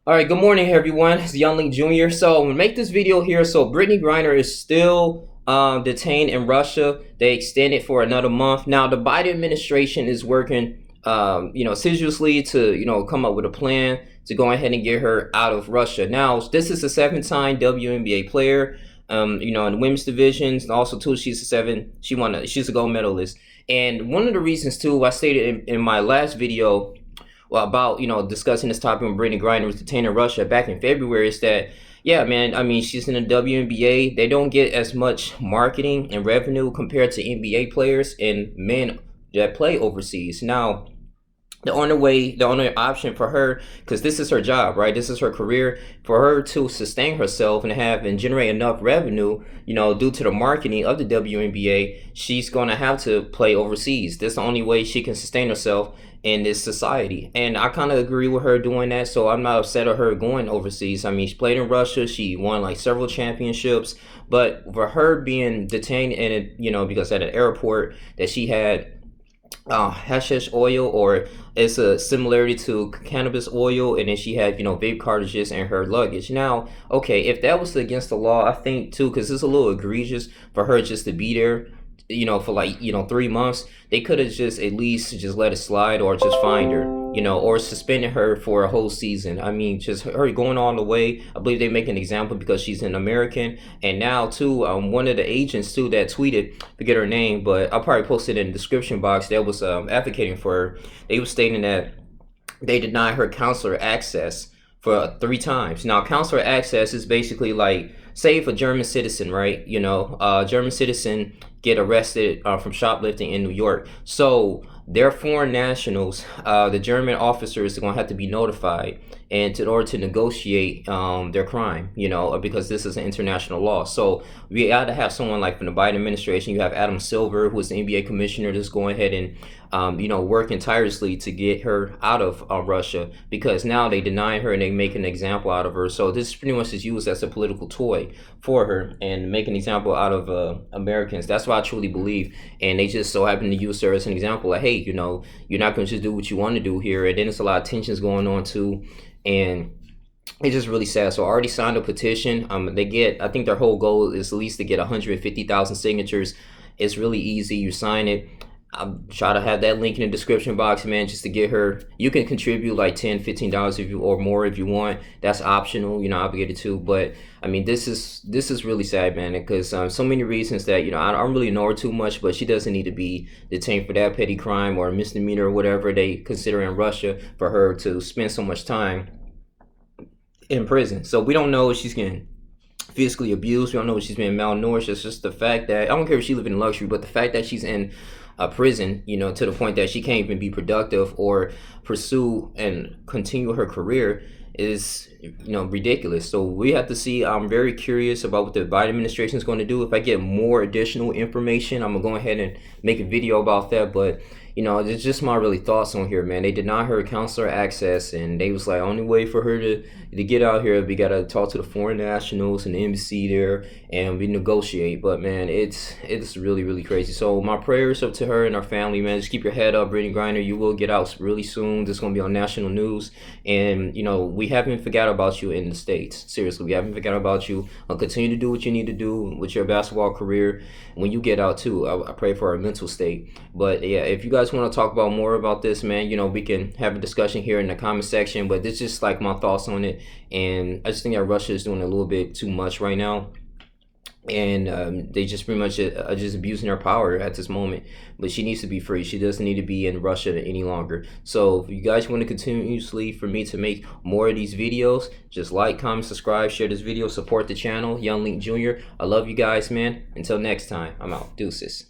All right, good morning, everyone. It's Young Link Jr. So I'm gonna make this video here. So Brittney Griner is still detained in Russia. They extended for another month. Now the Biden administration is working, assiduously to come up with a plan to go ahead and get her out of Russia. Now this is a seven-time WNBA player. In the women's divisions, and also too, she's a gold medalist. And one of the reasons too, I stated in my last video about discussing this topic when Brittney Griner was detained in Russia back in February is that yeah, man, I mean she's in the WNBA. They don't get as much marketing and revenue compared to NBA players and men that play overseas. Now the only option for her, because this is her job, right? This is her career. For her to sustain herself and have and generate enough revenue, due to the marketing of the WNBA, she's gonna have to play overseas. That's the only way she can sustain herself in this society. And I kind of agree with her doing that. So I'm not upset at her going overseas. I mean, she played in Russia. She won like several championships. But for her being detained in it, because at an airport that she had hashish oil, or it's a similarity to cannabis oil, and then she had vape cartridges in her luggage. Now okay, if that was against the law, I think too, because it's a little egregious for her just to be there for like 3 months. They could have just at least just let it slide, or just fined her, or suspended her for a whole season. I mean, just her going all the way. I believe they make an example because she's an American. And now too, one of the agents too that tweeted, forget her name, but I'll probably post it in the description box, that was advocating for her. They were stating that they denied her consular access for 3 times. Now, consular access is basically like, say if a German citizen, right? German citizen get arrested from shoplifting in New York. So their foreign nationals, the German officers are gonna have to be notified, and in order to negotiate their crime, because this is an international law. So we got to have someone like from the Biden administration. You have Adam Silver, who is the NBA commissioner, that's going ahead and working tirelessly to get her out of Russia, because now they deny her and they make an example out of her. So this pretty much is used as a political toy for her and make an example out of Americans. That's what I truly believe. And they just so happen to use her as an example, like, hey, you're not going to just do what you want to do here. And then there's a lot of tensions going on too. And it's just really sad. So I already signed a petition. I think their whole goal is at least to get 150,000 signatures. It's really easy. You sign it. I'll try to have that link in the description box, man, just to get her. You can contribute like $10, $15 if you or more if you want. That's optional, you're not obligated to. But I mean, this is really sad, man, because so many reasons that I don't really know her too much, but she doesn't need to be detained for that petty crime or misdemeanor or whatever they consider in Russia, for her to spend so much time in prison. So we don't know if she's getting physically abused. We don't know if she's being malnourished. It's just the fact that, I don't care if she's living in luxury, but the fact that she's in a prison, to the point that she can't even be productive or pursue and continue her career, is ridiculous. So we have to see. I'm very curious about what the Biden administration is going to do. If I get more additional information, I'm gonna go ahead and make a video about that. But it's just my really thoughts on here, man. They denied her consular access, and they was like, only way for her to get out here, we gotta talk to the foreign nationals and the embassy there, and we negotiate. But man, it's really, really crazy. So my prayers up to her and her family, man. Just keep your head up, Brittney Griner. You will get out really soon. This is gonna be on national news, and we haven't forgot about you in the States. Seriously, we haven't forgot about you. I'll continue to do what you need to do with your basketball career. When you get out too, I pray for our mental state. But yeah, if you guys want to talk about more about this, man, we can have a discussion here in the comment section. But this is just like my thoughts on it, and I just think that Russia is doing a little bit too much right now, and they just pretty much are just abusing their power at this moment. But she needs to be free. She doesn't need to be in Russia any longer. So if you guys want to continuously for me to make more of these videos, just like, comment, subscribe, share this video, support the channel. Young Link Jr. I love you guys, man. Until next time, I'm out. Deuces.